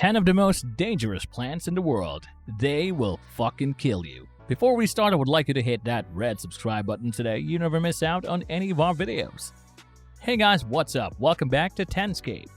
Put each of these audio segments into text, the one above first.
10 of the most dangerous plants in the world. They will fucking kill you. Before we start, I would like you to hit that red subscribe button today. You never miss out on any of our videos. Hey guys, what's up? Welcome back to Tenscape.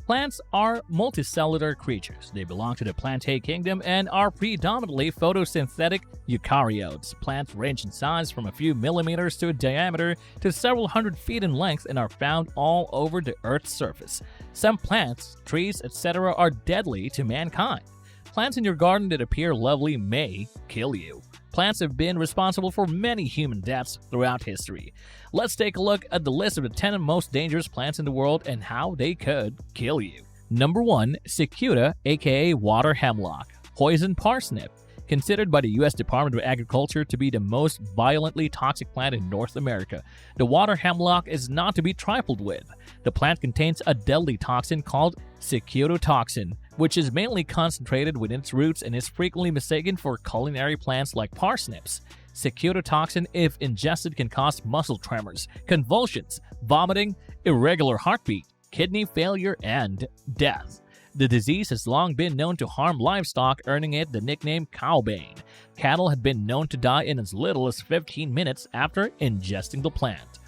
Plants are multicellular creatures. They belong to the plantae kingdom and are predominantly photosynthetic eukaryotes. Plants range in size from a few millimeters to a diameter to several hundred feet in length and are found all over the Earth's surface. Some plants, trees, etc. are deadly to mankind. Plants in your garden that appear lovely may kill you. Plants have been responsible for many human deaths throughout history. Let's take a look at the list of the 10 most dangerous plants in the world and how they could kill you. Number 1. CICUTA, aka water hemlock. Poison parsnip. Considered by the U.S. Department of Agriculture to be the most violently toxic plant in North America, the water hemlock is not to be trifled with. The plant contains a deadly toxin called cicutotoxin, which is mainly concentrated within its roots and is frequently mistaken for culinary plants like parsnips. Cicutotoxin, if ingested, can cause muscle tremors, convulsions, vomiting, irregular heartbeat, kidney failure, and death. The disease has long been known to harm livestock, earning it the nickname cowbane. Cattle had been known to die in as little as 15 minutes after ingesting the plant.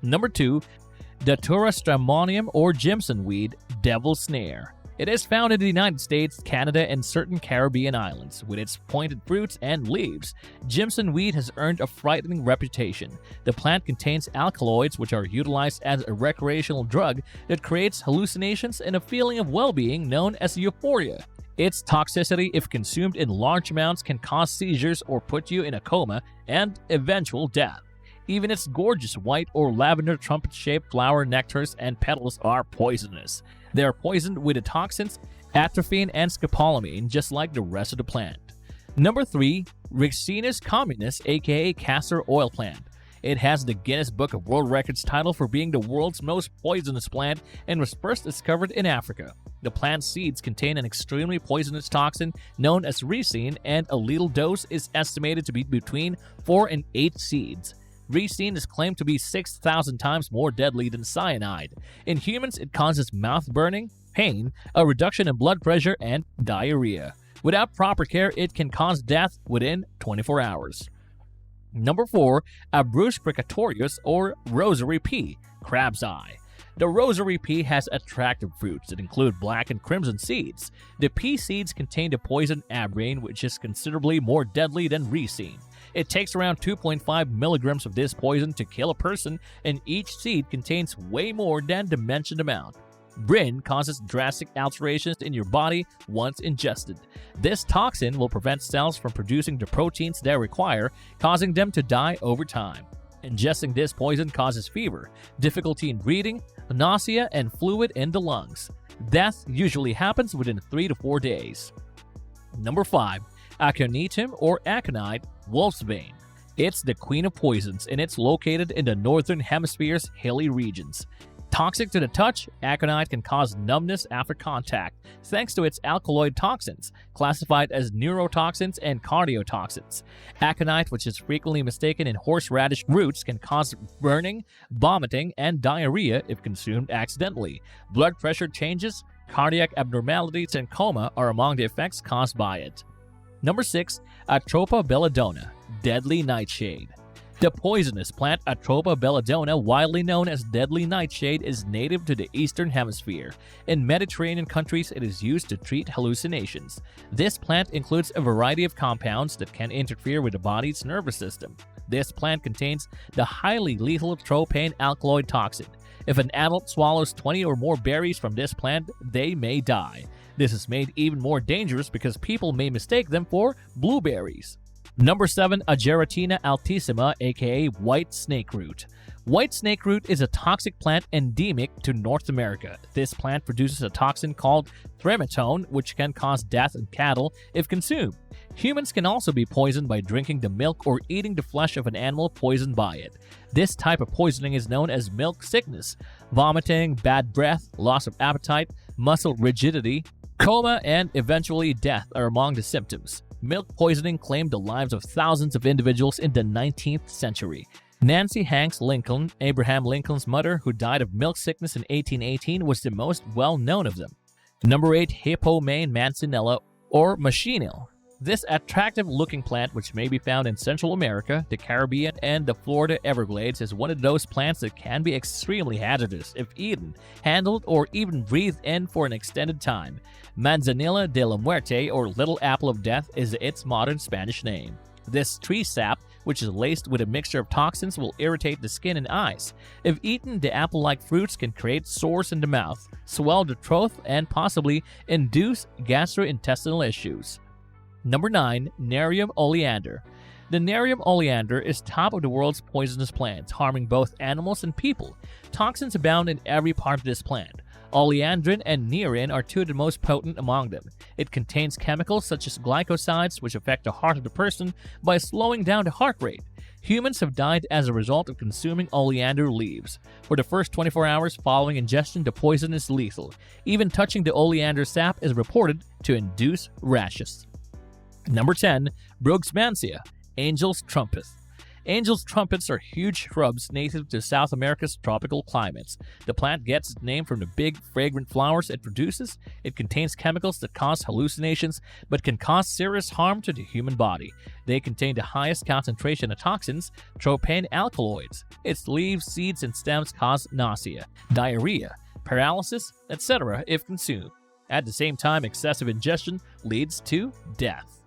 Number 2. DATURA stramonium or JIMSONWEED, devil's snare. It is found in the United States, Canada, and certain Caribbean islands. With its pointed fruits and leaves, JIMSONWEED has earned a frightening reputation. The plant contains alkaloids which are utilized as a recreational drug that creates hallucinations and a feeling of well-being known as euphoria. Its toxicity, if consumed in large amounts, can cause seizures or put you in a coma and eventual death. Even its gorgeous white or lavender trumpet-shaped flower nectars and petals are poisonous. They are poisoned with the toxins atropine and scopolamine, just like the rest of the plant. Number 3. RICCINUS communis, aka castor oil plant. It has the Guinness Book of World Records title for being the world's most poisonous plant and was first discovered in Africa. The plant's seeds contain an extremely poisonous toxin known as ricin, and a lethal dose is estimated to be between 4 and 8 seeds. Ricin is claimed to be 6,000 times more deadly than cyanide. In humans, it causes mouth burning, pain, a reduction in blood pressure, and diarrhea. Without proper care, it can cause death within 24 hours. Number 4. ABRUS PRECATORIUS or rosary pea, crab's eye. The rosary pea has attractive fruits that include black and crimson seeds. The pea seeds contain the poison abrine, which is considerably more deadly than ricin. It takes around 2.5 milligrams of this poison to kill a person, and each seed contains way more than the mentioned amount. Brin causes drastic alterations in your body once ingested. This toxin will prevent cells from producing the proteins they require, causing them to die over time. Ingesting this poison causes fever, difficulty in breathing, nausea, and fluid in the lungs. Death usually happens within 3 to 4 days. Number 5. ACONITUM or aconite, wolfsbane. It's the queen of poisons, and it's located in the northern hemisphere's hilly regions. Toxic to the touch, aconite can cause numbness after contact, thanks to its alkaloid toxins, classified as neurotoxins and cardiotoxins. Aconite, which is frequently mistaken in horseradish roots, can cause burning, vomiting, and diarrhea if consumed accidentally. Blood pressure changes, cardiac abnormalities, and coma are among the effects caused by it. Number 6. ATROPA belladonna, deadly nightshade. The poisonous plant ATROPA belladonna, widely known as deadly nightshade, is native to the Eastern Hemisphere. In Mediterranean countries, it is used to treat hallucinations. This plant includes a variety of compounds that can interfere with the body's nervous system. This plant contains the highly lethal tropane alkaloid toxin. If an adult swallows 20 or more berries from this plant, they may die. This is made even more dangerous because people may mistake them for blueberries. Number 7. AGERATINA altissima, aka white snakeroot. White snakeroot is a toxic plant endemic to North America. This plant produces a toxin called trematone, which can cause death in cattle if consumed. Humans can also be poisoned by drinking the milk or eating the flesh of an animal poisoned by it. This type of poisoning is known as milk sickness. Vomiting, bad breath, loss of appetite, muscle rigidity, coma, and eventually death are among the symptoms. Milk poisoning claimed the lives of thousands of individuals in the 19th century. Nancy Hanks Lincoln, Abraham Lincoln's mother, who died of milk sickness in 1818, was the most well-known of them. Number 8. Hippomane mancinella or machinil. This attractive-looking plant, which may be found in Central America, the Caribbean, and the Florida Everglades, is one of those plants that can be extremely hazardous if eaten, handled, or even breathed in for an extended time. Manzanilla de la Muerte, or Little Apple of Death, is its modern Spanish name. This tree sap, which is laced with a mixture of toxins, will irritate the skin and eyes. If eaten, the apple-like fruits can create sores in the mouth, swell the throat, and possibly induce gastrointestinal issues. Number 9. Nerium oleander. The Nerium oleander is top of the world's poisonous plants, harming both animals and people. Toxins abound in every part of this plant. Oleandrin and nerin are two of the most potent among them. It contains chemicals such as glycosides, which affect the heart of the person by slowing down the heart rate. Humans have died as a result of consuming oleander leaves. For the first 24 hours following ingestion, the poison is lethal. Even touching the oleander sap is reported to induce rashes. Number 10. Brugmansia, Angel's Trumpet. Angel's trumpets are huge shrubs native to South America's tropical climates. The plant gets its name from the big, fragrant flowers it produces. It contains chemicals that cause hallucinations, but can cause serious harm to the human body. They contain the highest concentration of toxins, tropane alkaloids. Its leaves, seeds, and stems cause nausea, diarrhea, paralysis, etc. if consumed. At the same time, excessive ingestion leads to death.